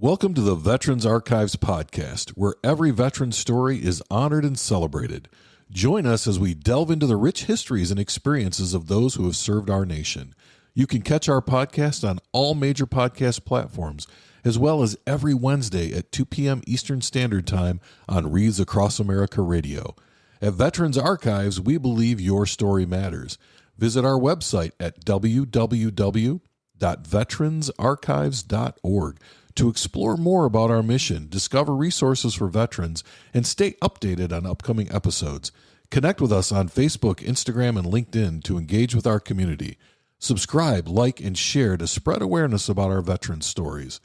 Welcome to the Veterans Archives podcast, where every veteran story is honored and celebrated. Join us as we delve into the rich histories and experiences of those who have served our nation. You can catch our podcast on all major podcast platforms, as well as every Wednesday at 2 p.m. Eastern Standard Time on Reads Across America Radio. At Veterans Archives, we believe your story matters. Visit our website at www.veteransarchives.org to explore more about our mission, discover resources for veterans, and stay updated on upcoming episodes. Connect with us on Facebook, Instagram, and LinkedIn to engage with our community. Subscribe, like, and share to spread awareness about our veteran stories.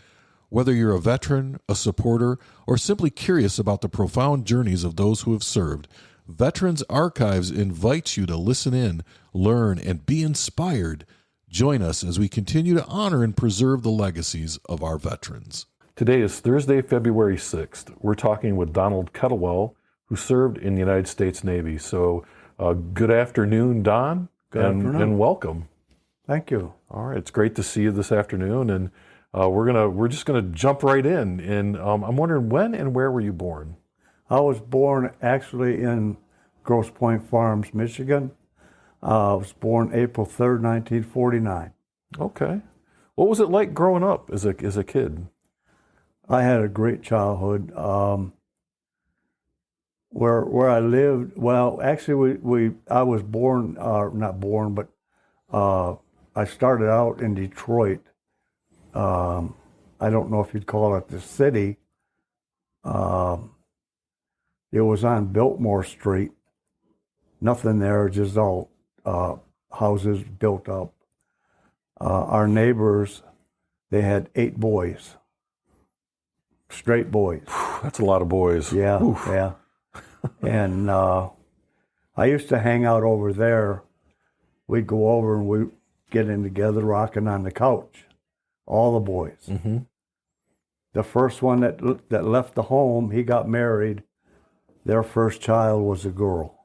Whether you're a veteran, a supporter, or simply curious about the profound journeys of those who have served, Veterans Archives invites you to listen in, learn, and be inspired. Join us as we continue to honor and preserve the legacies of our veterans. Today is Thursday, February 6th. We're talking with Donald Kettlewell, who served in the United States Navy. So good afternoon, Don. Good afternoon. And welcome. Thank you. All right, it's great to see you this afternoon, and we're just gonna jump right in. And I'm wondering, when and where were you born? I was born actually in Grosse Pointe Farms, Michigan. I was born April 3rd, 1949. Okay. What was it like growing up as a kid? I had a great childhood. Where I lived, well, actually I was born, not born, but I started out in Detroit. I don't know if you'd call it the city. It was on Biltmore Street. Nothing there, just all houses built up. Our neighbors, they had 8 boys, straight boys. That's a lot of boys. Yeah, Oof. yeah. And I used to hang out over there. We'd go over and we'd get in together, rocking on the couch, all the boys. Mm-hmm. The first one that left the home, he got married. Their first child was a girl.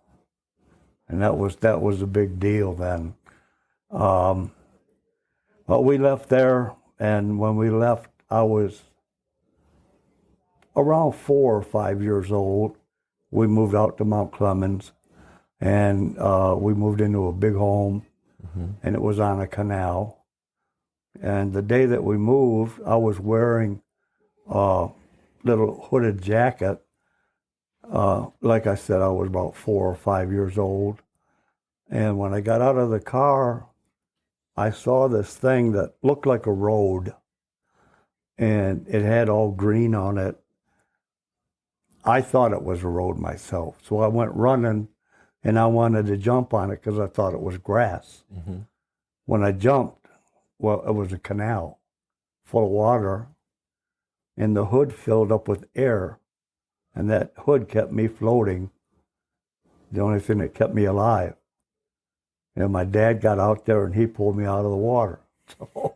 And that was a big deal then. But we left there, and when we left, I was around 4 or 5 years old. We moved out to Mount Clemens, and we moved into a big home, and it was on a canal. And the day that we moved, I was wearing a little hooded jacket. Like I said, I was about 4 or 5 years old. And when I got out of the car, I saw this thing that looked like a road. And it had all green on it. I thought it was a road myself. So I went running, and I wanted to jump on it because I thought it was grass. Mm-hmm. When I jumped, well, it was a canal full of water. And the hood filled up with air. And that hood kept me floating, the only thing that kept me alive. And my dad got out there and he pulled me out of the water. So,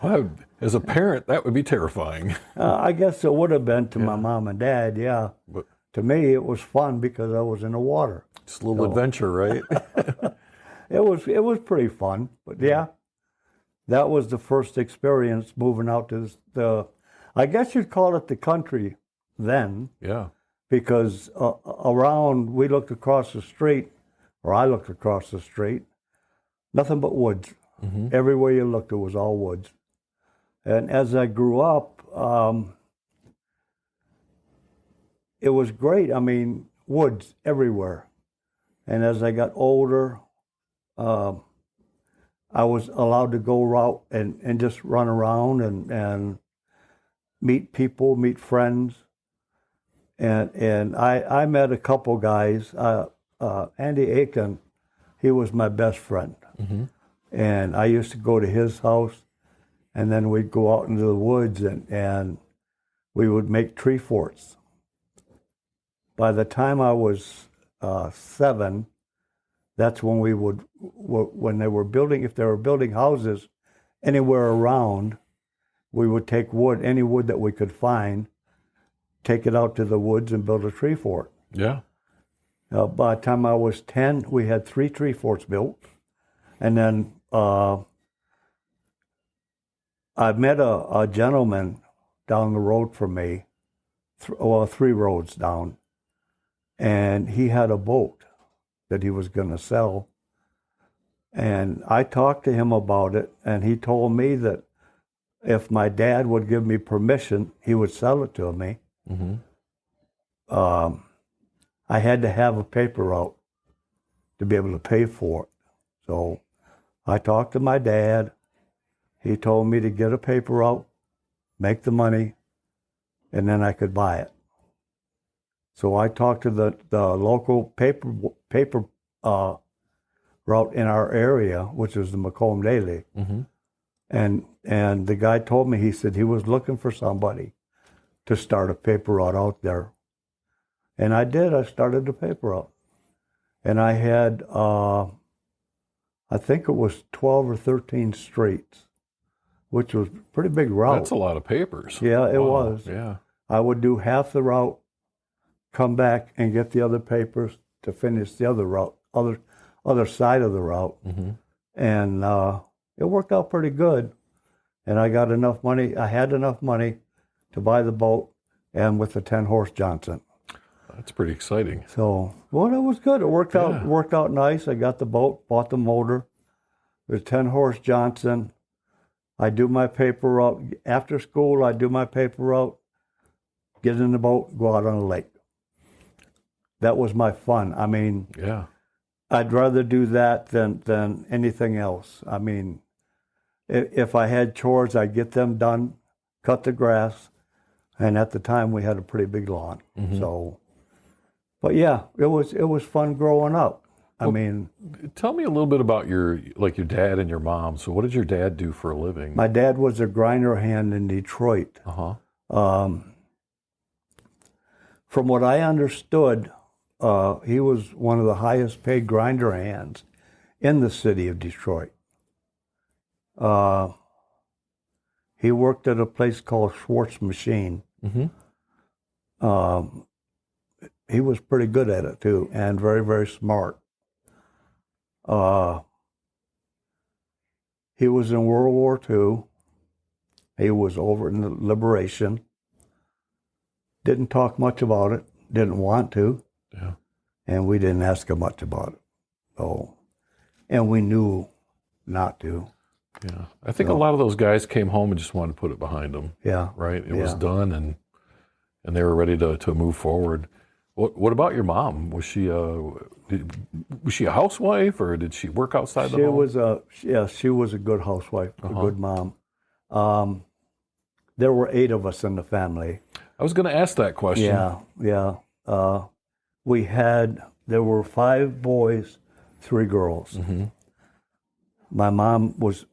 Well, as a parent, that would be terrifying. I guess it would have been to my mom and dad, yeah. But to me, it was fun because I was in the water. It's a little adventure, right? It was pretty fun. But yeah, that was the first experience moving out to I guess you'd call it the country then. Yeah. Because we looked across the street, or I looked across the street, nothing but woods. Mm-hmm. Everywhere you looked, it was all woods. And as I grew up, it was great. I mean, woods everywhere. And as I got older, I was allowed to go out and just run around and meet people, meet friends. And I met a couple guys. Andy Aiken, he was my best friend. Mm-hmm. And I used to go to his house, and then we'd go out into the woods and we would make tree forts. By the time I was 7, that's when when they were building, if they were building houses anywhere around, we would take wood, any wood that we could find, take it out to the woods and build a tree fort. Yeah. By the time I was 10, we had 3 tree forts built. And then I met a gentleman down the road from me, 3 roads down, and he had a boat that he was going to sell. And I talked to him about it, and he told me that if my dad would give me permission, he would sell it to me. Mm-hmm. I had to have a paper route to be able to pay for it. So I talked to my dad. He told me to get a paper route, make the money, and then I could buy it. So I talked to the local paper route in our area, which was the Macomb Daily. Mm-hmm. And the guy told me, he said he was looking for somebody to start a paper route out there. And I did. I started the paper route. And I had, I think it was 12 or 13 streets, which was a pretty big route. That's a lot of papers. Yeah, it Wow. was. Yeah. I would do half the route, come back and get the other papers to finish the other route, other side of the route. Mm-hmm. And it worked out pretty good. And I got enough money. I had enough money to buy the boat and with the 10-horse Johnson. That's pretty exciting. So, well, it was good. It worked out nice. I got the boat, bought the motor. It was 10-horse Johnson. I do my paper route. After school, I do my paper route, get in the boat, go out on the lake. That was my fun. I mean, Yeah. I'd rather do that than anything else. I mean, if I had chores, I'd get them done, cut the grass, and at the time we had a pretty big lawn. Mm-hmm. So, but yeah, it was fun growing up. I mean, Tell me a little bit about your dad and your mom. So what did your dad do for a living? my dad was a grinder hand in Detroit. Uh-huh. From what I understood, he was one of the highest paid grinder hands in the city of Detroit. He worked at a place called Schwartz Machine. Mm-hmm. He was pretty good at it too, and very, very smart. He was in World War II. He was over in the Liberation. Didn't talk much about it. Didn't want to. Yeah. And we didn't ask him much about it. So, and we knew not to. Yeah. I think a lot of those guys came home and just wanted to put it behind them. Yeah. Right? It was done and they were ready to move forward. What about your mom? Was she a housewife or did she work outside the home? She was a good housewife, a good mom. There were 8 of us in the family. I was going to ask that question. Yeah. There were 5 boys, 3 girls. Mm-hmm. My mom was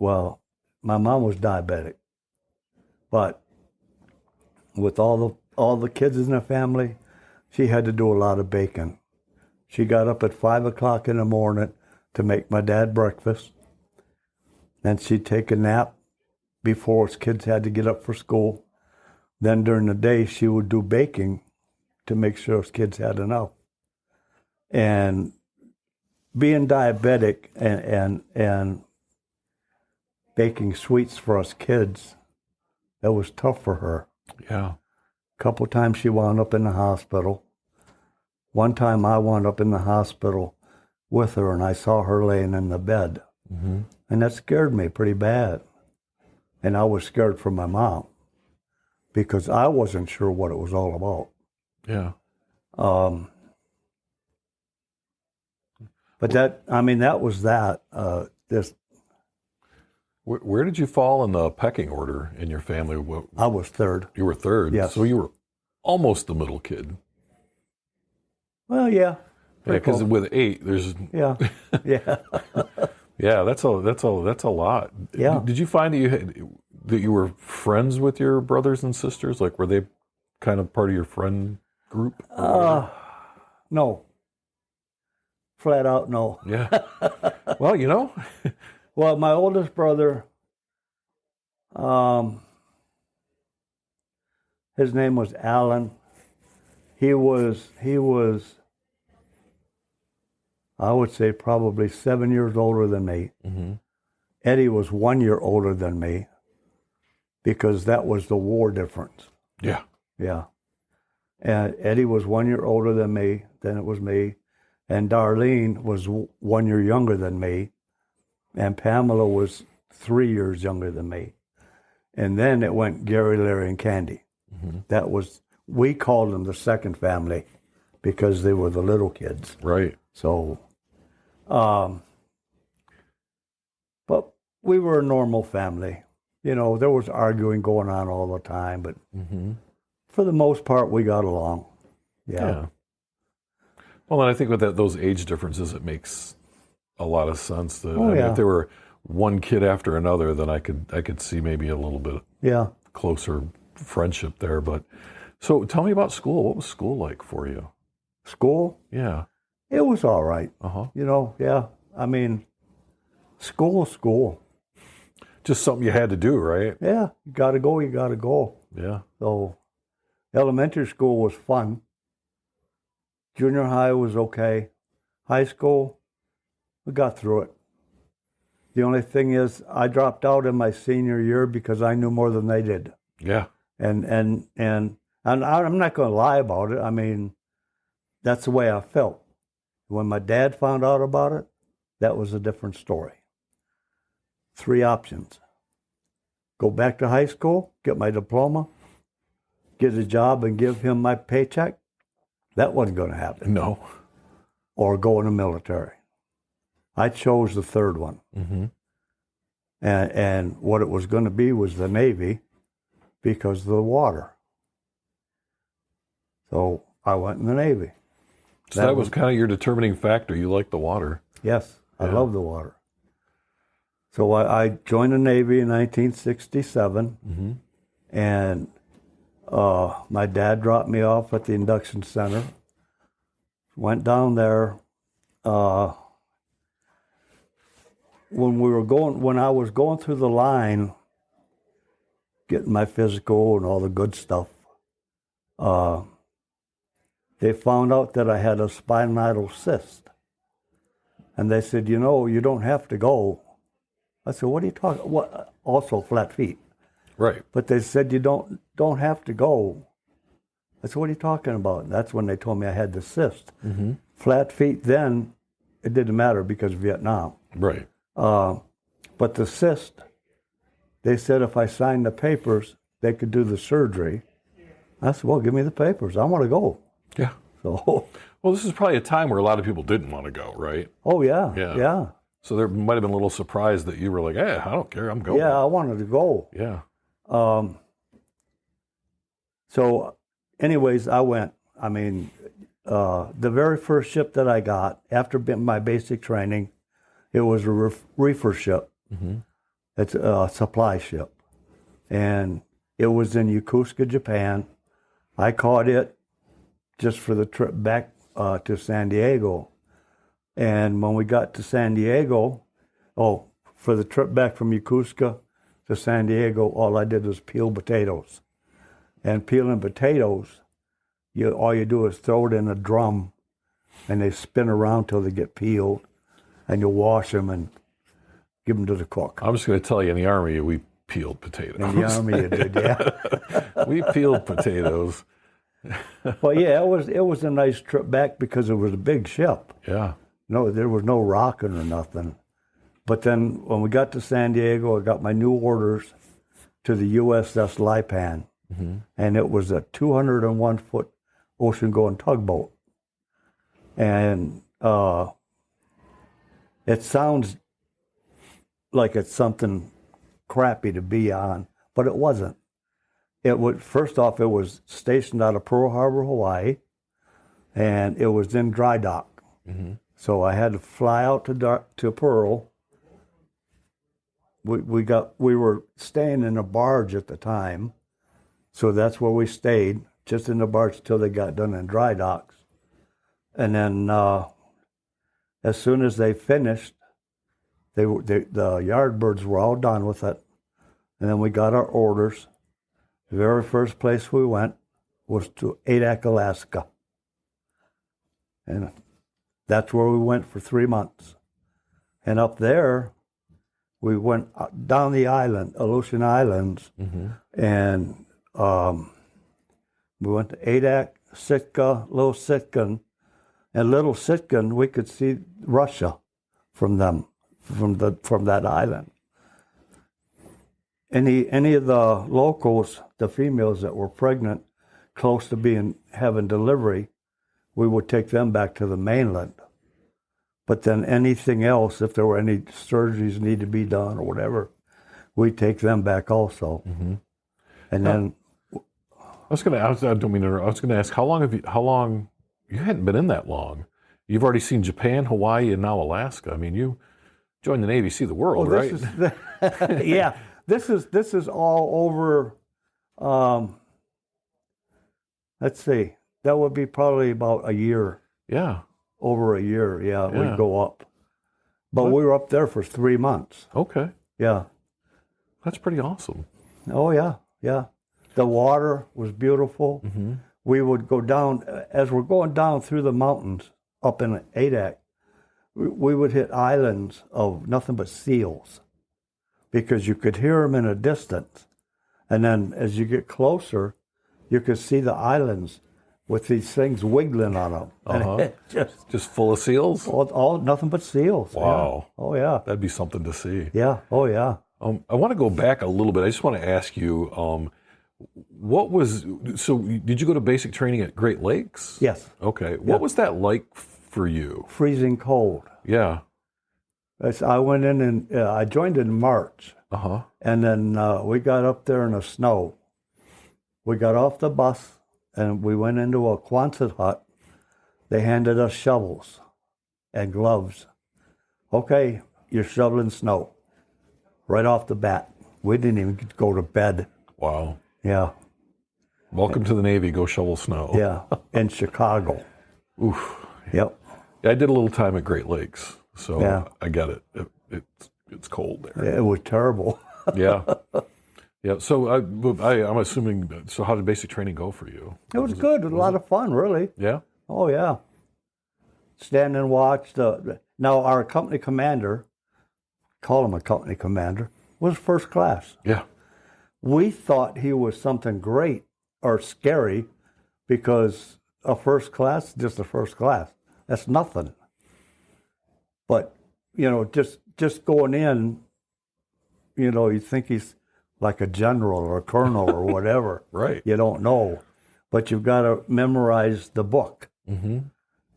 diabetic, but with all the kids in the family, she had to do a lot of baking. She got up at 5 o'clock in the morning to make my dad breakfast. Then she'd take a nap before his kids had to get up for school. Then during the day, she would do baking to make sure his kids had enough. And being diabetic and baking sweets for us kids, that was tough for her. Yeah. A couple times she wound up in the hospital. One time I wound up in the hospital with her and I saw her laying in the bed. Mm-hmm. And that scared me pretty bad. And I was scared for my mom because I wasn't sure what it was all about. Yeah. But that was that. Where did you fall in the pecking order in your family? I was third. You were third? Yes. So you were almost the middle kid. Well, yeah. Yeah, because with 8, there's... Yeah, yeah. Yeah, that's a lot. Yeah. Did you find that you were friends with your brothers and sisters? Like, were they kind of part of your friend group? No. Flat out, no. Yeah. Well, Well, my oldest brother, his name was Alan. He was, I would say, probably 7 years older than me. Mm-hmm. Eddie was 1 year older than me. because that was the war difference. Yeah. Yeah. And Eddie was 1 year older than me, then it was me. And Darlene was 1 year younger than me. And Pamela was 3 years younger than me. And then it went Gary, Larry, and Candy. That was, we called them the second family because they were the little kids. Right. So, but we were a normal family. You know, there was arguing going on all the time, but for the most part, we got along. Yeah. Well, and I think with those age differences, it makes a lot of sense. That if there were one kid after another, then I could see maybe a little bit closer friendship there. But so tell me about school. What was school like for you? School? Yeah. It was all right. Uh-huh. You know, I mean, school. Just something you had to do, right? Yeah, you got to go. Yeah. So elementary school was fun. Junior high was okay. High school, we got through it. The only thing is I dropped out in my senior year because I knew more than they did. Yeah. And I'm not going to lie about it. I mean, that's the way I felt. When my dad found out about it, that was a different story. 3 options. Go back to high school, get my diploma, get a job and give him my paycheck. That wasn't going to happen. No. Or go in the military. I chose the third one. And what it was going to be was the Navy because of the water. So I went in the Navy. So that was kind of your determining factor. You liked the water. Yes, I love the water. So I joined the Navy in 1967, and my dad dropped me off at the induction center. Went down there. When I was going through the line, getting my physical and all the good stuff, they found out that I had a spinal cyst. And they said, you know, you don't have to go. I said, what are you talking about? What? Also flat feet. Right. But they said, you don't have to go. I said, what are you talking about? And that's when they told me I had the cyst. Flat feet then, it didn't matter because of Vietnam. Right. But the cyst, they said if I signed the papers, they could do the surgery. I said, well, give me the papers. I want to go. Yeah. So. Well, this is probably a time where a lot of people didn't want to go, right? Oh, yeah. So there might have been a little surprise that you were like, hey, I don't care, I'm going. Yeah, I wanted to go. Yeah. So anyways, I went. I mean, the very first ship that I got after my basic training, it was a reefer ship. It's a supply ship. And it was in Yokosuka, Japan. I caught it just for the trip back to San Diego. And when we got to San Diego, for the trip back from Yokosuka to San Diego, all I did was peel potatoes. And peeling potatoes, all you do is throw it in a drum, and they spin around till they get peeled, and you wash them and give them to the cook. I'm just going to tell you, in the Army, we peeled potatoes. In the Army, you did, yeah. We peeled potatoes. Well, yeah, it was a nice trip back because it was a big ship. Yeah. No, there was no rocking or nothing. But then when we got to San Diego, I got my new orders to the USS Lipan. And it was a 201-foot ocean-going tugboat. And it sounds like it's something crappy to be on, but it wasn't. First off, it was stationed out of Pearl Harbor, Hawaii, and it was in dry dock. So I had to fly out to Pearl. We were staying in a barge at the time, so that's where we stayed, just in the barge till they got done in dry docks. And then as soon as they finished, the Yardbirds were all done with it, and then we got our orders. The very first place we went was to Adak, Alaska. And that's where we went for 3 months. And up there, we went down the island, Aleutian Islands, and we went to Adak, Sitka, Little Sitkin. And Little Sitkin, we could see Russia from that island. Any of the locals, the females that were pregnant, close to having delivery, we would take them back to the mainland. But then anything else, if there were any surgeries need to be done or whatever, we'd take them back also. And then I don't mean to interrupt. I was going to ask, how long, you hadn't been in that long. You've already seen Japan, Hawaii, and now Alaska. I mean, you joined the Navy, see the world, right? Yeah, this is all over, let's see, that would be probably about a year. Yeah. Over a year, yeah. We'd go up. But we were up there for 3 months. Okay. Yeah. That's pretty awesome. Oh, yeah, yeah. The water was beautiful. We would go down, as we're going down through the mountains up in Adak, we would hit islands of nothing but seals because you could hear them in a distance. And then as you get closer, you could see the islands with these things wiggling on them. And just full of seals? All nothing but seals. Wow. Yeah. Oh, yeah. That'd be something to see. Yeah. Oh, yeah. I want to go back a little bit. I just want to ask you, did you go to basic training at Great Lakes? Yes. Okay. What was that like for you? Freezing cold. Yeah. I went in and I joined in March. And then we got up there in the snow. We got off the bus and we went into a Quonset hut. They handed us shovels and gloves. Okay, you're shoveling snow. Right off the bat. We didn't even go to bed. Wow. Yeah. Welcome to the Navy. Go shovel snow. Yeah. In Chicago. Oof. Yep. Yeah, I did a little time at Great Lakes, so Yeah. I get it. It's cold there. It was terrible. Yeah. Yeah. So I'm assuming. So how did basic training go for you? It was good. It was a lot of fun, really. Yeah. Oh, yeah. Stand and watch. Now, our company commander, call him a company commander, was first class. Yeah. We thought he was something great or scary because a first class, just a first class. That's nothing. But, just going in, you think he's like a general or a colonel or whatever. Right. You don't know. But you've got to memorize the book.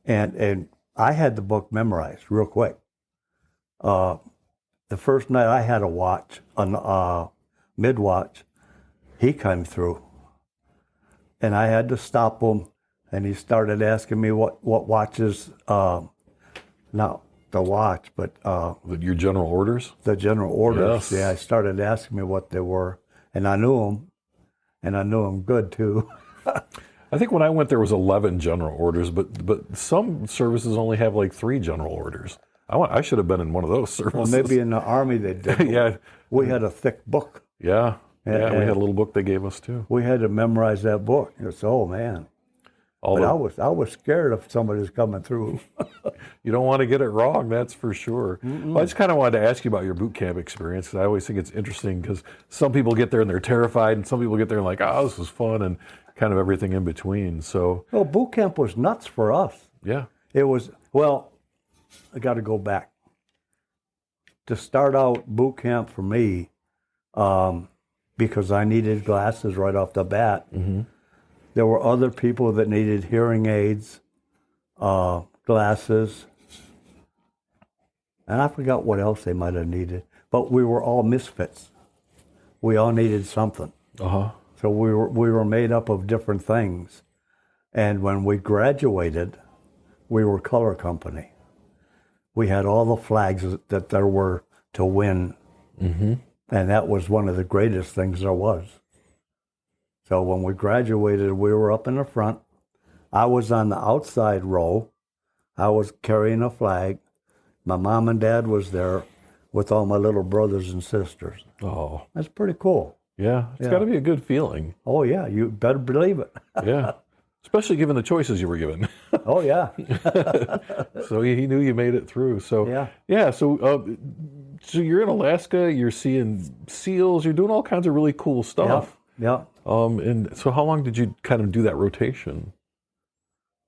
And I had the book memorized real quick. The first night I had a watch, mid-watch, he came through. And I had to stop him, and he started asking me what watches, not the watch, but... your general orders? The general orders. Yes. Yeah, I started asking me what they were, and I knew them, and I knew them good, too. I think when I went there was 11 general orders, but some services only have like 3 general orders. I should have been in one of those services. Well, maybe in the Army they did. Yeah. We had a thick book. Yeah. Yeah, we had a little book they gave us too. We had to memorize that book. It's, oh, man. But I was scared if somebody was coming through. You don't want to get it wrong, that's for sure. Well, I just kind of wanted to ask you about your boot camp experience, because I always think it's interesting, because some people get there and they're terrified, and some people get there and like, oh, this was fun, and kind of everything in between. So, well, boot camp was nuts for us. Yeah. It was, well, I got to go back. To start out boot camp for me, because I needed glasses right off the bat, there were other people that needed hearing aids, glasses, and I forgot what else they might have needed. But we were all misfits. We all needed something. So we were made up of different things. And when we graduated, we were color company. We had all the flags that there were to win. And that was one of the greatest things there was. So when we graduated, we were up in the front. I was on the outside row. I was carrying a flag. My mom and dad was there with all my little brothers and sisters. Oh. That's pretty cool. Yeah, it's got to be a good feeling. Oh, yeah, you better believe it. Yeah, especially given the choices you were given. Oh, yeah. So he knew you made it through. So yeah. So So you're in Alaska, you're seeing seals, you're doing all kinds of really cool stuff. Yeah. And so how long did you kind of do that rotation?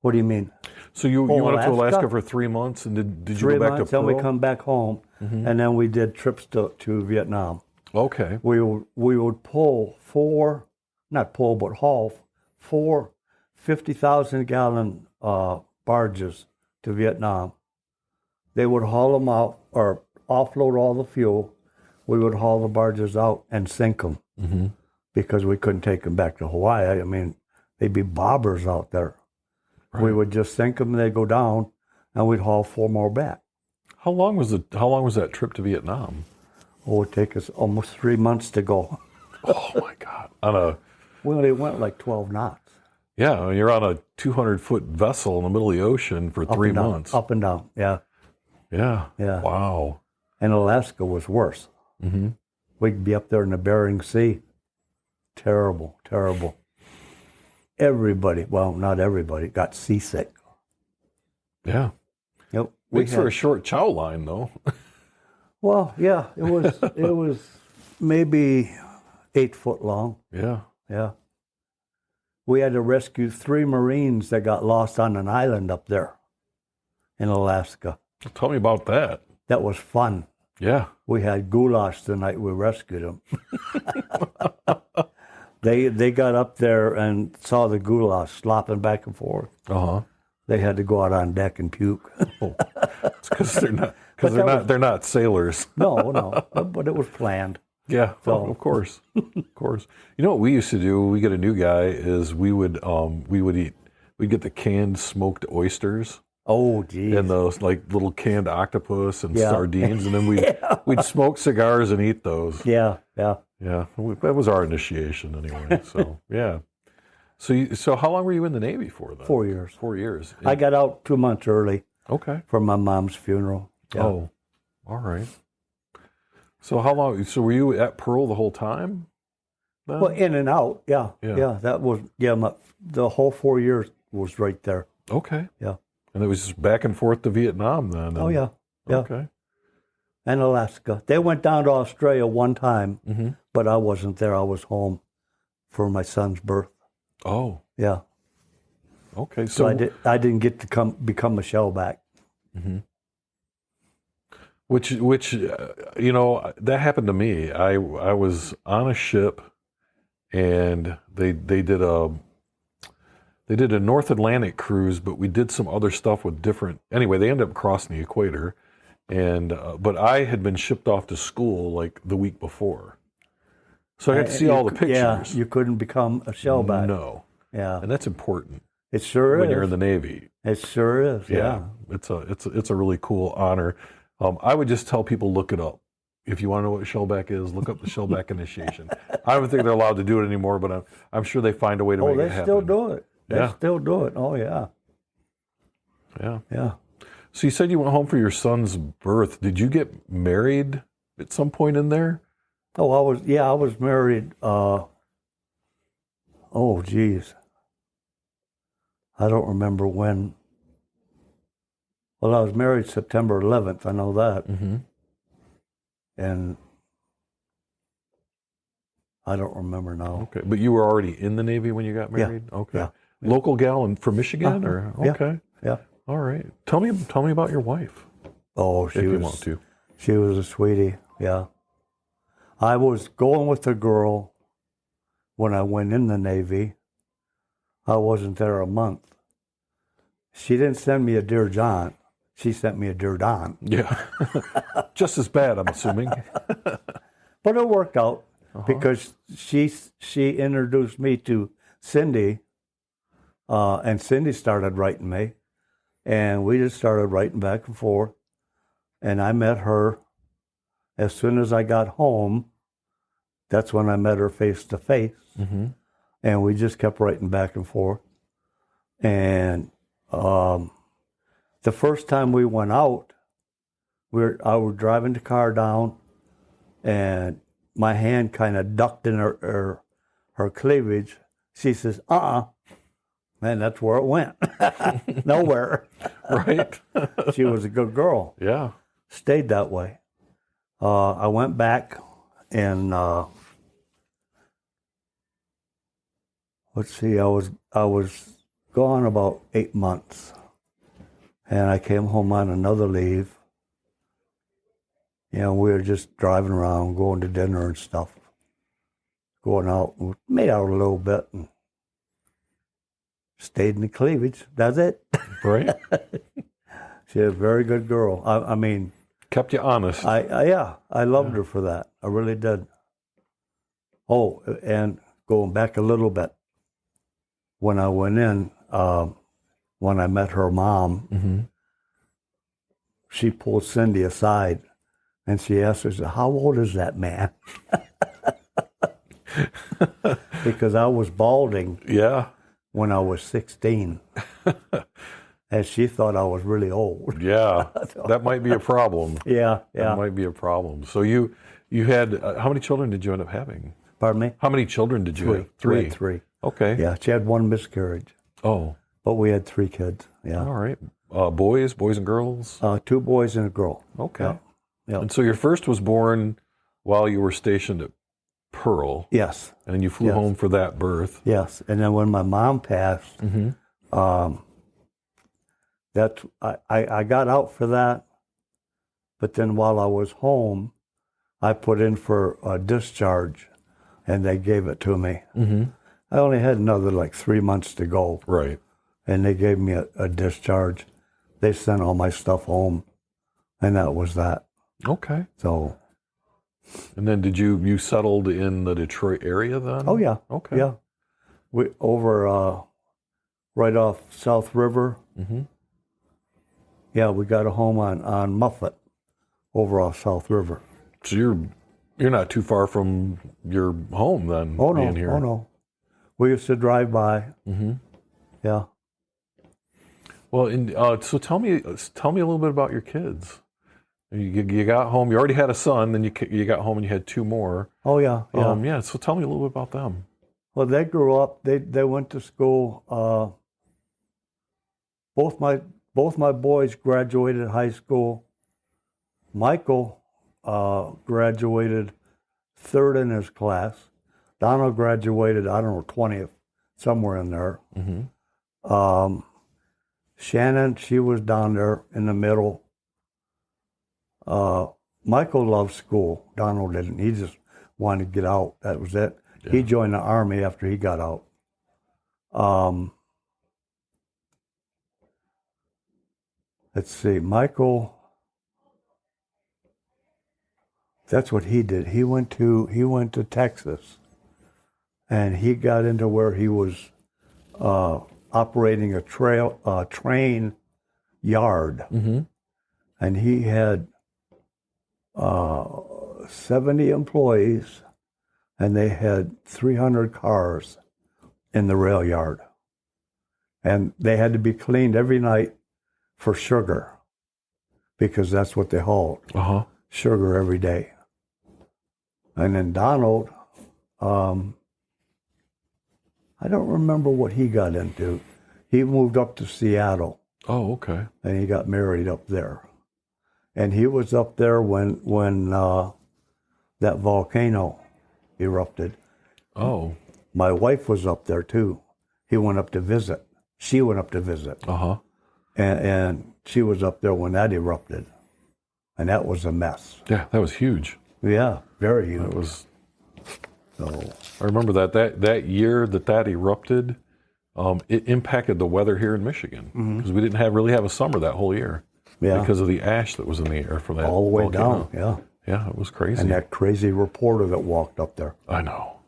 What do you mean? So you went up to Alaska? Alaska for 3 months, and did you 3 go back months, to Pearl? then we come back home, and then we did trips to Vietnam. Okay. We would haul 4 50,000-gallon barges to Vietnam. They would haul them out or offload all the fuel. We would haul the barges out and sink them because we couldn't take them back to Hawaii. I mean, they'd be bobbers out there. Right. We would just sink them, and they'd go down, and we'd haul 4 more back. How long was that trip to Vietnam? Oh, it would take us almost 3 months to go. Oh my God! We only went like 12 knots. Yeah, you're on a 200-foot vessel in the middle of the ocean for 3 months. Up and down, yeah. Yeah. Yeah. Wow. And Alaska was worse. We'd be up there in the Bering Sea. Terrible, terrible. Everybody, well, not everybody, got seasick. Yeah. Yep. Makes for a short chow line, though. Well, yeah, it was maybe 8 foot long. Yeah. Yeah. We had to rescue 3 Marines that got lost on an island up there in Alaska. Tell me about that. That was fun. Yeah. We had goulash the night we rescued them. They got up there and saw the goulash slopping back and forth. They had to go out on deck and puke. It's because they're not sailors. No, but it was planned. Yeah, so, of course, of course. You know what we used to do? When we get a new guy is we'd get the canned smoked oysters. Oh, geez. And those like little canned octopus and sardines, and then we'd smoke cigars and eat those. Yeah. That was our initiation anyway. So yeah. So how long were you in the Navy for then? 4 years. 4 years. I got out 2 months early. Okay. For my mom's funeral. Yeah. Oh, all right. So how long? So were you at Pearl the whole time? Then? Well, in and out. Yeah. That was the whole 4 years was right there. Okay. Yeah. And it was just back and forth to Vietnam then. Oh yeah. Okay. And Alaska. They went down to Australia one time, but I wasn't there. I was home for my son's birth. Oh. Yeah. Okay. So I didn't get to become a shellback. Which that happened to me. I was on a ship, and they did a North Atlantic cruise, but we did some other stuff with different. Anyway, they ended up crossing the equator, and but I had been shipped off to school like the week before, so I got to see all the pictures. Yeah, you couldn't become a shellback. No. Yeah, and that's important. It sure is when you're in the Navy. It sure is. Yeah. It's a really cool honor. I would just tell people, look it up. If you want to know what shellback is, look up the shellback initiation. I don't think they're allowed to do it anymore, but I'm sure they find a way to make it happen. They still do it. They still do it. Oh, yeah. Yeah. So you said you went home for your son's birth. Did you get married at some point in there? Oh, I was married. Geez. I don't remember when. Well, I was married September 11th. I know that. And I don't remember now. Okay, but you were already in the Navy when you got married? Yeah. Okay. Yeah. Local gal from Michigan? Or okay. Yeah. All right. Tell me about your wife. Oh, if you want to. She was a sweetie, yeah. I was going with a girl when I went in the Navy. I wasn't there a month. She didn't send me a Dear John. She sent me a Dear Don. Yeah. Just as bad, I'm assuming. But it worked out because she introduced me to Cindy, and Cindy started writing me, and we just started writing back and forth. And I met her as soon as I got home. That's when I met her face to face. And we just kept writing back and forth. And the first time we went out, I was driving the car down, and my hand kind of ducked in her cleavage. She says, Man, that's where it went. Nowhere. Right. She was a good girl. Yeah. Stayed that way. I went back and let's see, I was gone about 8 months, and I came home on another leave. You know, we were just driving around, going to dinner and stuff, going out. We made out a little bit and stayed in the cleavage. That's it. Right. She's a very good girl. I mean, Kept you honest. I loved her for that. I really did. Oh, and going back a little bit, when I went in, when I met her mom, she pulled Cindy aside and she asked her, "How old is that man?" Because I was balding Yeah. when I was 16. And she thought I was really old. Yeah. That might be a problem. Yeah. That might be a problem. So you had, how many children did you end up having? Pardon me? How many children did you have? We had three. Okay. Yeah, she had one miscarriage, Oh, but we had 3 kids. Yeah. all right. Boys and girls? 2 boys and a girl. Okay. Yeah. Yeah. And so your first was born while you were stationed at Pearl, Yes. and then you flew home for that birth. Yes. And then when my mom passed, I got out for that, but then while I was home, I put in for a discharge, and they gave it to me. I only had another like 3 months to go, Right. and they gave me a discharge. They sent all my stuff home, and that was that. Okay. So, And then did you settled in the Detroit area then? oh yeah, Okay. yeah, we over right off South River. Yeah, we got a home on Muffet, over off South River. So you're not too far from your home then. Oh no, being here. oh no, we used to drive by. Yeah. Well, so tell me a little bit about your kids. You got home. You already had a son. Then you got home and you had 2 more. Oh yeah, yeah. Yeah. So tell me a little bit about them. Well, they grew up. They went to school. Both my boys graduated high school. Michael graduated 3rd in his class. Donald graduated, I don't know, 20th, somewhere in there. Shannon, she was down there in the middle. Michael loved school. Donald didn't. He just wanted to get out. That was it. Yeah. He joined the Army after he got out. Let's see, Michael, that's what he did. He went to Texas, and he got into where he was operating a train yard, and he had 70 employees, and they had 300 cars in the rail yard, and they had to be cleaned every night for sugar, because that's what they hauled, sugar every day. And then Donald, I don't remember what he got into. He moved up to Seattle. Oh, okay. And he got married up there. And he was up there when that volcano erupted. Oh. My wife was up there too. He went up to visit. She went up to visit. And she was up there when that erupted. And that was a mess. Yeah, that was huge. Yeah, very huge. It was. So, I remember that year that erupted, it impacted the weather here in Michigan because we didn't really have a summer that whole year. Yeah. Because of the ash that was in the air from that. all the way volcano. down, yeah. Yeah, it was crazy. And that crazy reporter that walked up there. I know.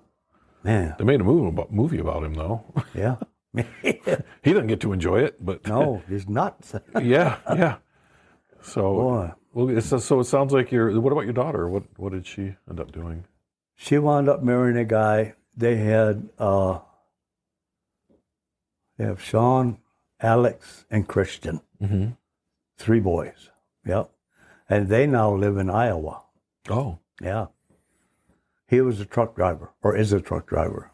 Man. They made a movie about him though. Yeah. He didn't get to enjoy it, but No, he's nuts. yeah. So, Boy. well, so it sounds like what about your daughter? What did she end up doing? She wound up marrying a guy. They have Sean, Alex, and Christian. 3 boys. Yep. And they now live in Iowa. Oh. Yeah. He was a truck driver, or is a truck driver.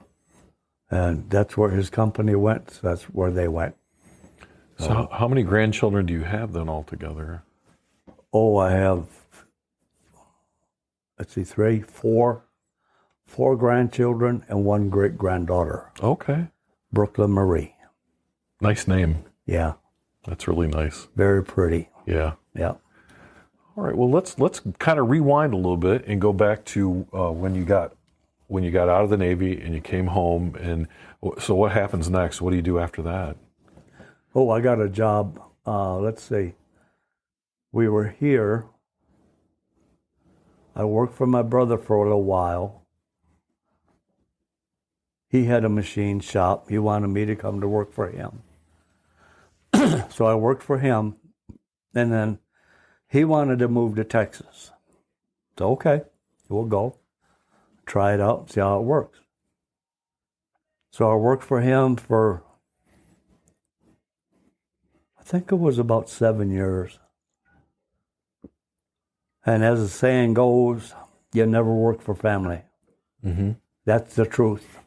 And that's where his company went. So that's where they went. So how many grandchildren do you have then altogether? Oh, I have let's see, four grandchildren and one great-granddaughter. Okay. Brooklyn Marie. Nice name. Yeah. That's really nice. Very pretty. Yeah. Yeah. All right. Well, let's kind of rewind a little bit and go back to when you got out of the Navy and you came home. And so, what happens next? What do you do after that? Oh, I got a job. Let's see. We were here. I worked for my brother for a little while. He had a machine shop. He wanted me to come to work for him. So I worked for him, and then he wanted to move to Texas. So, okay, we'll go. Try it out, see how it works. So I worked for him for, I think it was about 7 years. And as the saying goes, you never work for family. Mm-hmm. That's the truth.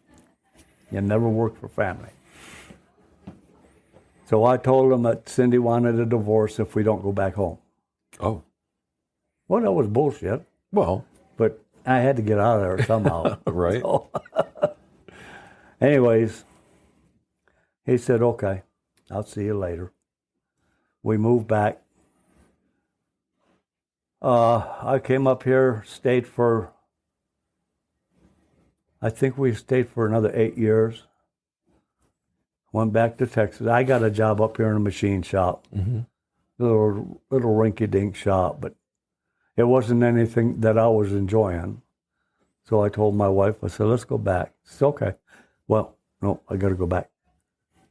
You never work for family. So I told him that Cindy wanted a divorce if we don't go back home. Oh. Well, that was bullshit. Well. But I had to get out of there somehow. Right. So, anyways, he said, okay, I'll see you later. We moved back. I came up here, stayed for, I think we stayed for another 8 years. Went back to Texas. I got a job up here in a machine shop. Mm-hmm. Little rinky-dink shop, but it wasn't anything that I was enjoying. So I told my wife, I said, let's go back. She said, okay. Well, no, I got to go back.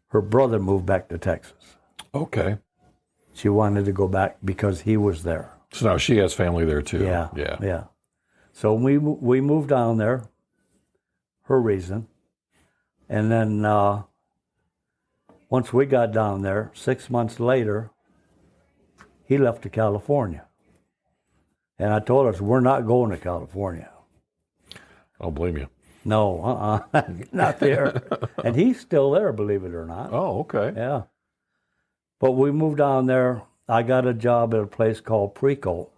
Her brother moved back to Texas. Okay. She wanted to go back because he was there. So now she has family there too. Yeah. So we moved down there, her reason. And then once we got down there, 6 months later, he left to California. And I told us, we're not going to California. I don't blame you. No, not there. And he's still there, believe it or not. Oh, okay. Yeah. But we moved down there. I got a job at a place called Preco.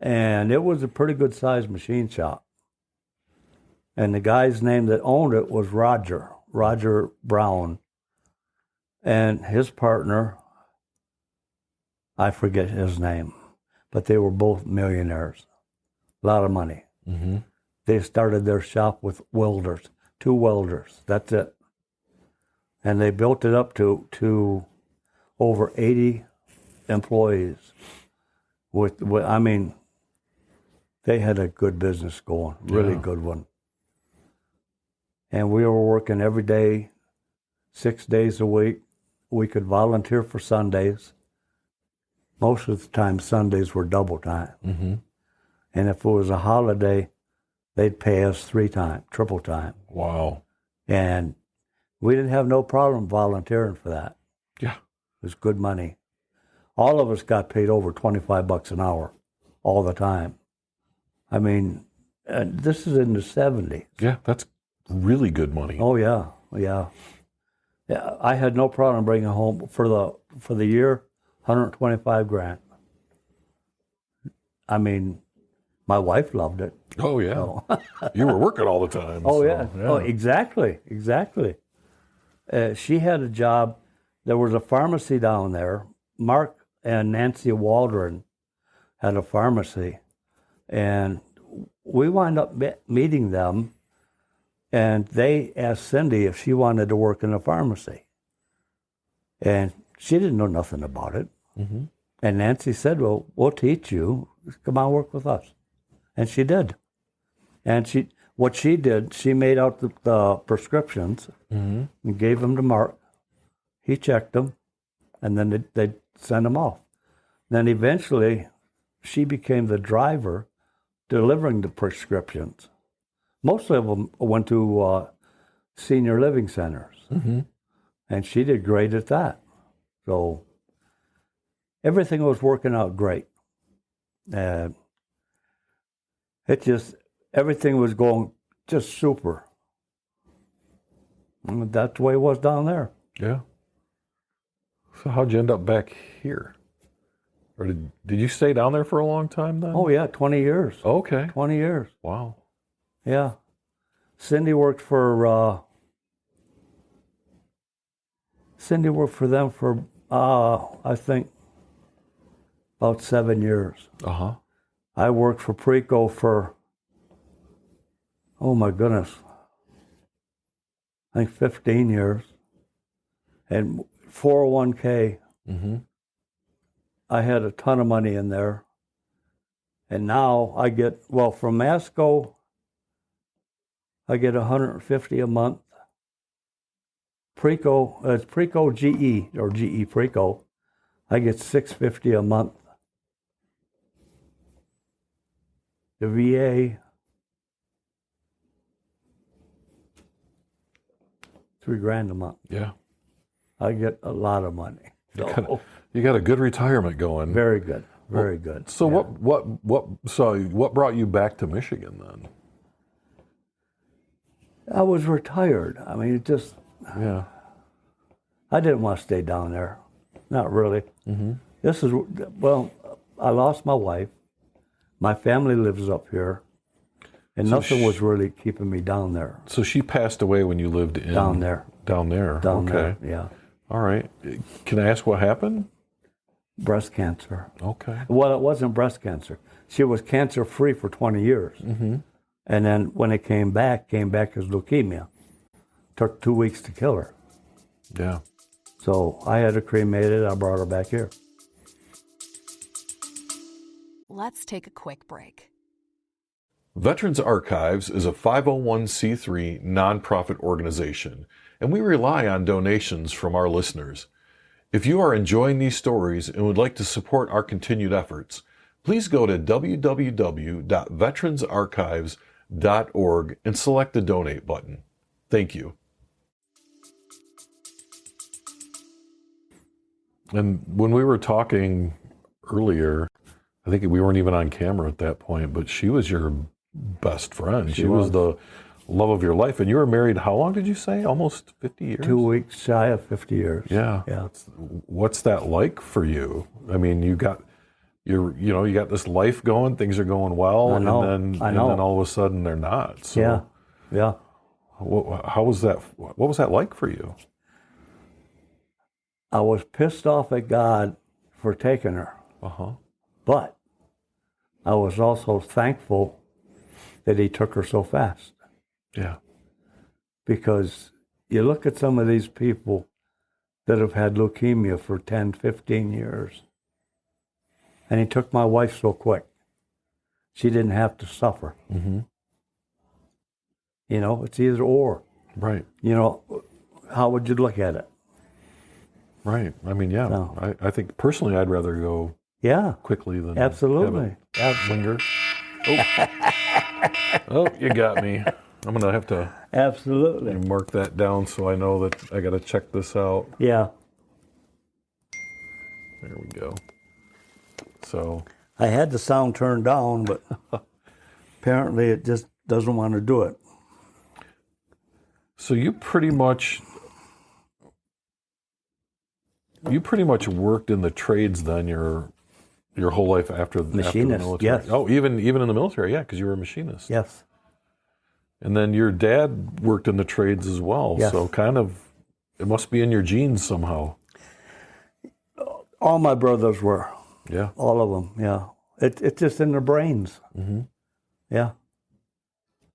And it was a pretty good sized machine shop. And the guy's name that owned it was Roger Brown. And his partner, I forget his name, but they were both millionaires. A lot of money. Mm-hmm. They started their shop with welders, 2 welders, that's it. And they built it up to over 80 employees. I mean, they had a good business going, really good one. And we were working every day, 6 days a week. We could volunteer for Sundays. Most of the time, Sundays were double time. Mm-hmm. And if it was a holiday, they'd pay us 3 times, triple time. Wow. And we didn't have no problem volunteering for that. Yeah. It was good money. All of us got paid over $25 an hour all the time. I mean, this is in the 70s. Yeah, that's really good money. Oh, yeah. Yeah, I had no problem bringing home for the year, $125,000. I mean, my wife loved it. Oh, yeah. So. You were working all the time. Oh, so, yeah. Oh, exactly. She had a job. There was a pharmacy down there. Mark and Nancy Waldron had a pharmacy. And we wound up meeting them, and they asked Cindy if she wanted to work in a pharmacy. And she didn't know nothing about it. Mm-hmm. And Nancy said, well, we'll teach you. Come on, work with us. And she did. And what she did, she made out the prescriptions and gave them to Mark. He checked them, and then they'd send them off. Then eventually, she became the driver delivering the prescriptions. Most of them went to senior living centers. Mm-hmm. And she did great at that. So everything was working out great. Everything was going just super. And that's the way it was down there. Yeah. So how'd you end up back here? Or did you stay down there for a long time then? Oh, yeah, 20 years. Okay. 20 years. Wow. Yeah. Cindy worked for them for, I think, about 7 years. Uh-huh. I worked for Preco for, oh my goodness, I think 15 years. And 401k, I had a ton of money in there. And now I get, well, from Masco, I get $150 a month. Preco, it's Preco GE, or GE Preco, I get $650 a month. The VA, $3,000 a month. Yeah. I get a lot of money. So, You got a good retirement going. very good, very good. So Yeah. what brought you back to Michigan then? I was retired. I mean, it just, Yeah. I didn't want to stay down there. Not really. This is, well, I lost my wife. My family lives up here. And nothing was really keeping me down there. So she passed away when you lived in Down there. Down there. Down okay. there, yeah. All right. Can I ask what happened? Breast cancer. Okay. Well, it wasn't breast cancer. She was cancer-free for 20 years. And then when it came back as leukemia. Took 2 weeks to kill her. Yeah. So I had her cremated. I brought her back here. Let's take a quick break. Veterans Archives is a 501c3 nonprofit organization, and we rely on donations from our listeners. If you are enjoying these stories and would like to support our continued efforts, please go to www.veteransarchives.org and select the donate button. Thank you. And when we were talking earlier, I think we weren't even on camera at that point, but she was your best friend. She was the love of your life. And you were married, how long did you say? Almost 50 years? 2 weeks shy of 50 years. Yeah. Yeah. What's that like for you? I mean, you got this life going, things are going well, I know. and then all of a sudden they're not. So Yeah. Yeah. How was that? What was that like for you? I was pissed off at God for taking her. But I was also thankful that he took her so fast. Yeah. Because you look at some of these people that have had leukemia for 10, 15 years, and he took my wife so quick. She didn't have to suffer. You know, it's either or. Right. You know, how would you look at it? Right. I mean, yeah. No. I think personally I'd rather go quickly than Absolutely. have it linger. Oh, you got me. I'm going to have to Absolutely. mark that down so I know that I got to check this out. Yeah. There we go. So I had the sound turned down, but apparently it just doesn't want to do it. So you pretty much worked in the trades then your whole life after the military. Yes. Oh, even in the military, yeah, because you were a machinist. Yes. And then your dad worked in the trades as well. Yes. So kind of, it must be in your genes somehow. All my brothers were. Yeah. All of them, yeah. It's just in their brains. Yeah.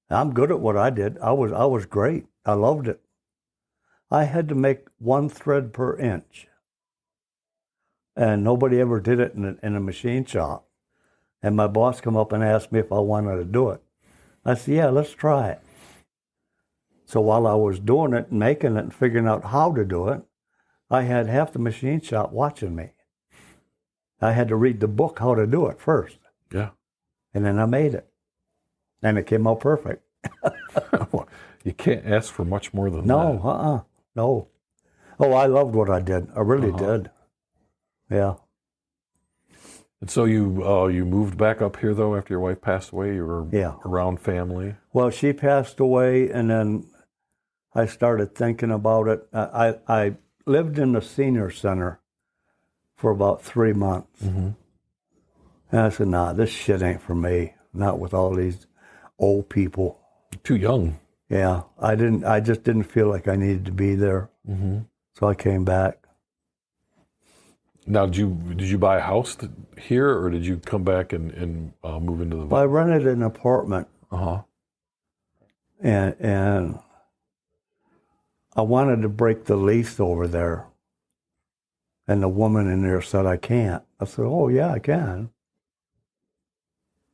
I'm good at what I did. I was great. I loved it. I had to make 1 thread per inch. And nobody ever did it in a machine shop. And my boss come up and asked me if I wanted to do it. I said, yeah, let's try it. So while I was doing it and making it and figuring out how to do it, I had half the machine shop watching me. I had to read the book how to do it first. Yeah. And then I made it. And it came out perfect. Well, you can't ask for much more than that. No, no. Oh, I loved what I did. I really did. Yeah. And so you moved back up here though after your wife passed away. You were around family. Well, she passed away, and then I started thinking about it. I lived in the senior center for about 3 months, And I said, nah, this shit ain't for me. Not with all these old people. Too young. Yeah, I just didn't feel like I needed to be there. Mm-hmm. So I came back. Now, did you buy a house here, or did you come back and move into the? Well, I rented an apartment. Uh-huh. And I wanted to break the lease over there. And the woman in there said, I can't. I said, oh, yeah, I can.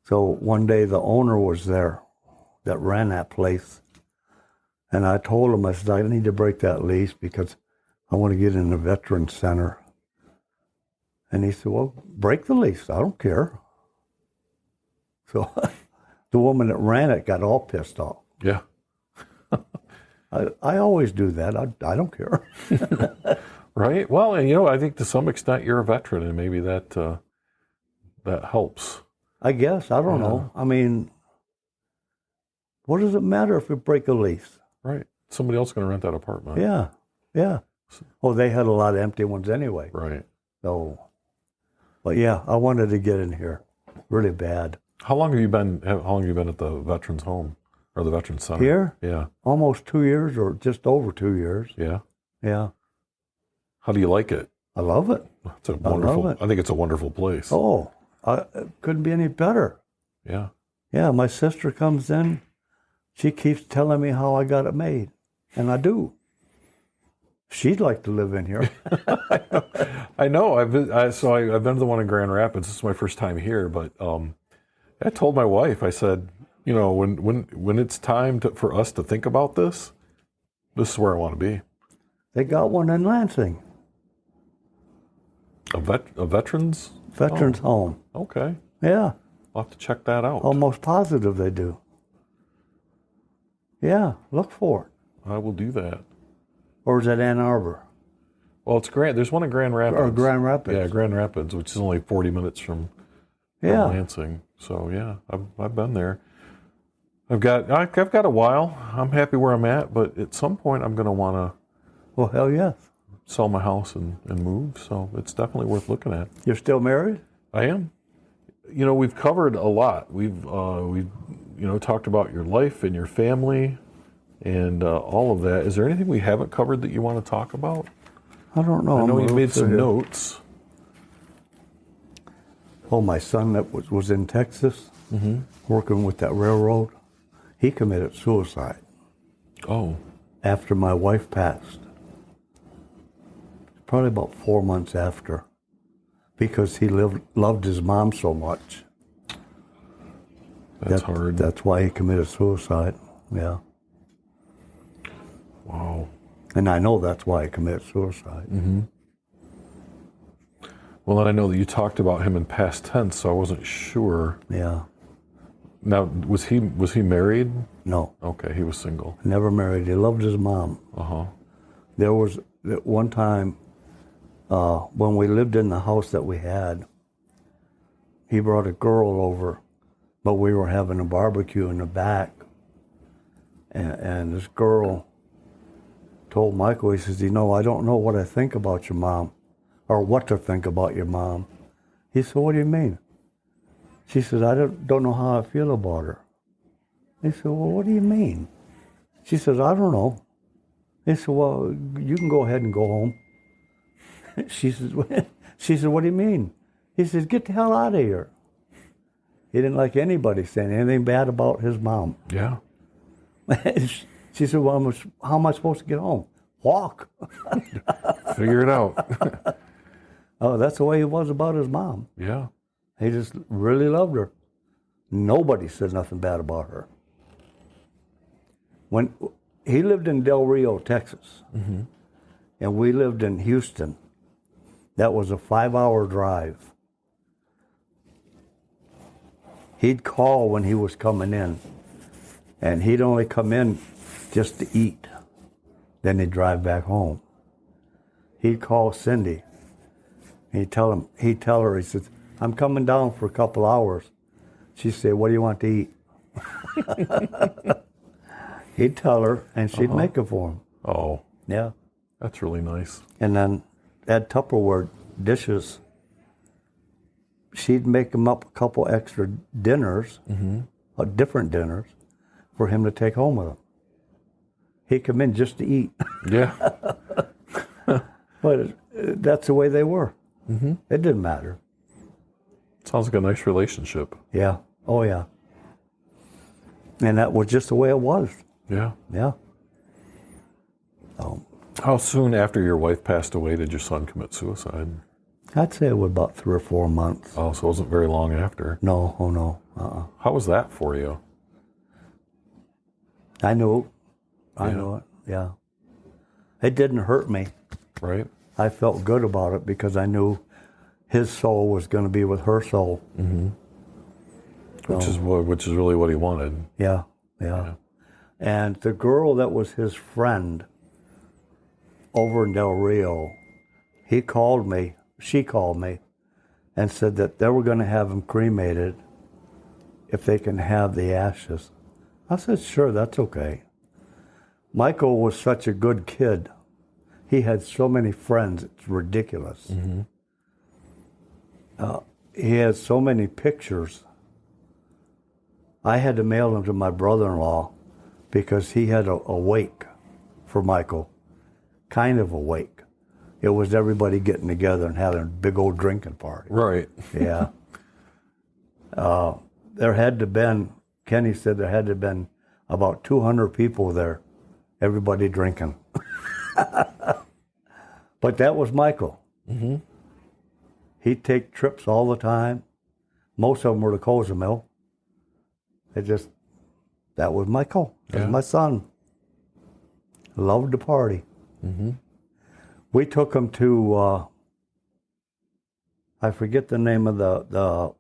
So one day the owner was there that ran that place. And I told him, I said, I need to break that lease because I want to get in the veterans center. And he said, well, break the lease. I don't care. So the woman that ran it got all pissed off. Yeah. I always do that. I don't care. Right. Well, and you know, I think to some extent you're a veteran, and maybe that that helps. I guess. I don't know. I mean, what does it matter if we break a lease? Right. Somebody else is going to rent that apartment. Yeah. Yeah. Oh, they had a lot of empty ones anyway. Right. So, but yeah, I wanted to get in here really bad. How long have you been at the veterans home or the veterans center? Here? Yeah. Almost 2 years or just over 2 years. Yeah. Yeah. How do you like it? I love it. It's a wonderful. love it. I think it's a wonderful place. Oh, it couldn't be any better. Yeah. Yeah, my sister comes in. She keeps telling me how I got it made, and I do. She'd like to live in here. I know. I've been to the one in Grand Rapids. This is my first time here, but I told my wife. I said, you know, when it's time for us to think about this is where I want to be. They got one in Lansing. A veterans home. Okay. Yeah. I'll have to check that out. Almost positive they do. Yeah, look for it. I will do that. Or is that Ann Arbor? Well, it's There's one in Grand Rapids. Or Grand Rapids. Yeah, Grand Rapids, which is only 40 minutes from Lansing. So yeah, I've been there. I've got a while. I'm happy where I'm at, but at some point I'm going to want to. Well, hell yes. Sell my house and move. So it's definitely worth looking at. You're still married? I am. You know, we've covered a lot. We've talked about your life and your family and all of that. Is there anything we haven't covered that you want to talk about? I don't know. I know you made some notes. Oh, my son that was in Texas, working with that railroad, he committed suicide. Oh. After my wife passed. Probably about 4 months after. Because he loved his mom so much. That's hard. That's why he committed suicide. Yeah. Wow. And I know that's why he committed suicide. Mm-hmm. Well, and I know that you talked about him in past tense, so I wasn't sure. Yeah. Now, was he married? No. Okay, he was single. Never married. He loved his mom. Uh-huh. There was one time when we lived in the house that we had, he brought a girl over, but we were having a barbecue in the back. And this girl told Michael, he says, you know, I don't know what I think about your mom, or what to think about your mom. He said, what do you mean? She said, I don't know how I feel about her. He said, well, what do you mean? She says, I don't know. He said, well, you can go ahead and go home. She said, what do you mean? He says, get the hell out of here. He didn't like anybody saying anything bad about his mom. Yeah. She said, well, how am I supposed to get home? Walk. Figure it out. Oh, that's the way he was about his mom. Yeah. He just really loved her. Nobody said nothing bad about her. When he lived in Del Rio, Texas, and we lived in Houston, that was a 5-hour drive. He'd call when he was coming in, and he'd only come in just to eat. Then he'd drive back home. He'd call Cindy. He'd tell her, he says, I'm coming down for a couple hours. She'd say, what do you want to eat? He'd tell her, and she'd make it for him. Oh. Yeah. That's really nice. And then had Tupperware dishes. she'd make him up a couple extra dinners, different dinners, for him to take home with him. He'd come in just to eat. Yeah. But that's the way they were. It didn't matter. Sounds like a nice relationship. Yeah. Oh, yeah. And that was just the way it was. Yeah. Yeah. How soon after your wife passed away did your son commit suicide? I'd say it was about 3 or 4 months. Oh, so it wasn't very long after. No, oh no. How was that for you? I knew. I knew it, yeah. It didn't hurt me. Right? I felt good about it because I knew his soul was going to be with her soul. Which is really what he wanted. Yeah. And the girl that was his friend over in Del Rio, she called me and said that they were going to have him cremated if they can have the ashes. I said, sure, that's okay. Michael was such a good kid. He had so many friends, it's ridiculous. He had so many pictures. I had to mail them to my brother-in-law because he had a wake for Michael, kind of a wake. It was everybody getting together and having a big old drinking party. Right. Yeah. There had to have been, Kenny said there had to have been about 200 people there, everybody drinking. But that was Michael. He'd take trips all the time. Most of them were to Cozumel. That was Michael. That was my son. Loved to party. We took him to, I forget the name of the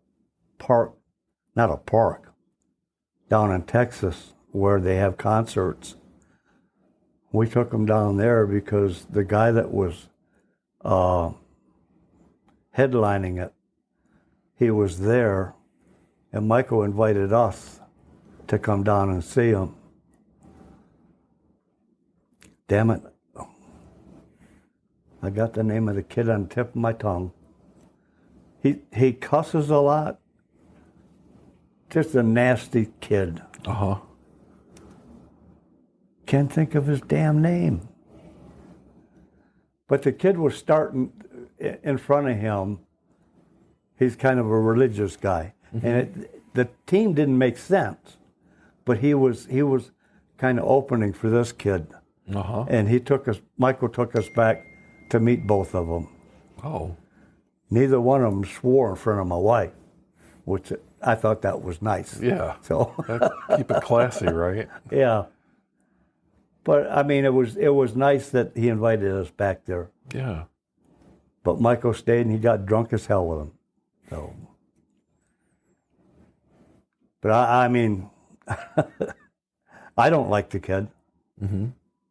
park, not a park, down in Texas where they have concerts. We took him down there because the guy that was headlining it, he was there, and Michael invited us to come down and see him. Damn it. I got the name of the kid on the tip of my tongue. He cusses a lot. Just a nasty kid. Can't think of his damn name. But the kid was starting in front of him. He's kind of a religious guy. And the team didn't make sense. But he was kind of opening for this kid. And Michael took us back to meet both of them. Oh. Neither one of them swore in front of my wife, which I thought that was nice. Yeah. So keep it classy, right? Yeah. But I mean, it was nice that he invited us back there. Yeah. But Michael stayed and he got drunk as hell with him. So. But I mean, I don't like the kid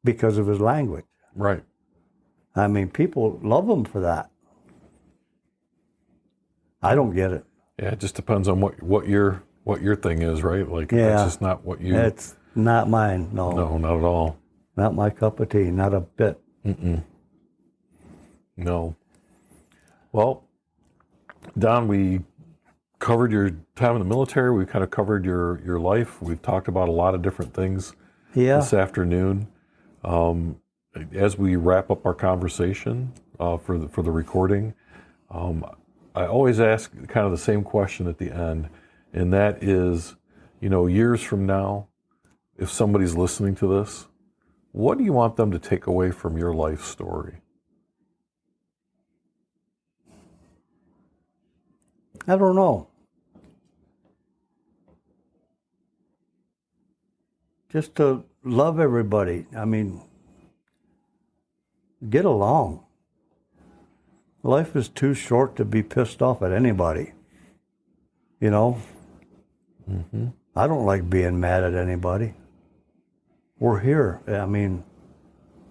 because of his language. Right. I mean, people love him for that. I don't get it. Yeah, it just depends on what your thing is, right? Like, Yeah. that's just not what you... It's not mine, no. No, not at all. Not my cup of tea, not a bit. No. Well, Don, we covered your time in the military. We kind of covered your life. We've talked about a lot of different things this afternoon. As we wrap up our conversation for the recording, I always ask kind of the same question at the end, and that is, years from now, if somebody's listening to this, what do you want them to take away from your life story? I don't know. Just to love everybody. I mean, get along. Life is too short to be pissed off at anybody. I don't like being mad at anybody. We're here. I mean,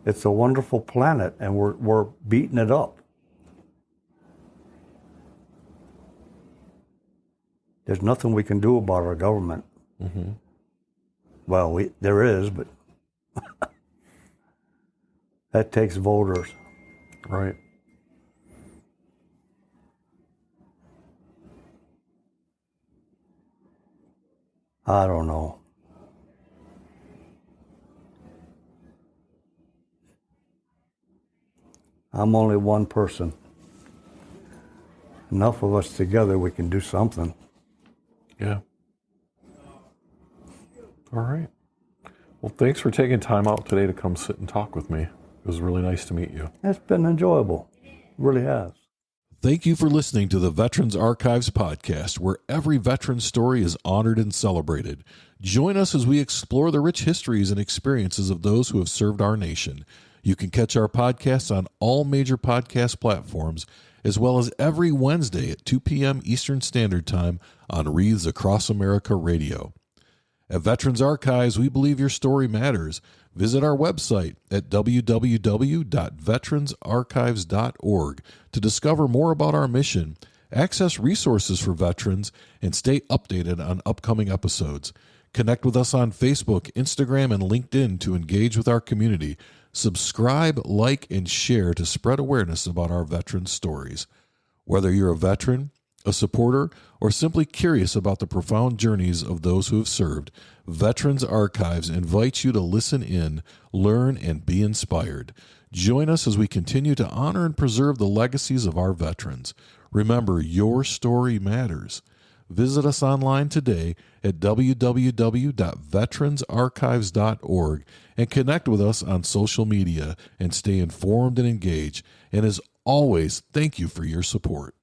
it's a wonderful planet, and we're beating it up. There's nothing we can do about our government. Well, there is, but that takes voters. Right. I don't know. I'm only one person. Enough of us together, we can do something. Yeah. All right. Well, thanks for taking time out today to come sit and talk with me. It was really nice to meet you. It's been enjoyable. It really has. Thank you for listening to the Veterans Archives podcast, where every veteran story is honored and celebrated. Join us as we explore the rich histories and experiences of those who have served our nation. You can catch our podcasts on all major podcast platforms, as well as every Wednesday at 2 p.m. Eastern Standard Time on Wreaths Across America Radio. At Veterans Archives, we believe your story matters. Visit our website at www.veteransarchives.org to discover more about our mission, access resources for veterans, and stay updated on upcoming episodes. Connect with us on Facebook, Instagram, and LinkedIn to engage with our community. Subscribe, like, and share to spread awareness about our veterans' stories. Whether you're a veteran, a supporter, or simply curious about the profound journeys of those who have served, Veterans Archives invites you to listen in, learn, and be inspired. Join us as we continue to honor and preserve the legacies of our veterans. Remember, your story matters. Visit us online today at www.veteransarchives.org and connect with us on social media and stay informed and engaged. And as always, thank you for your support.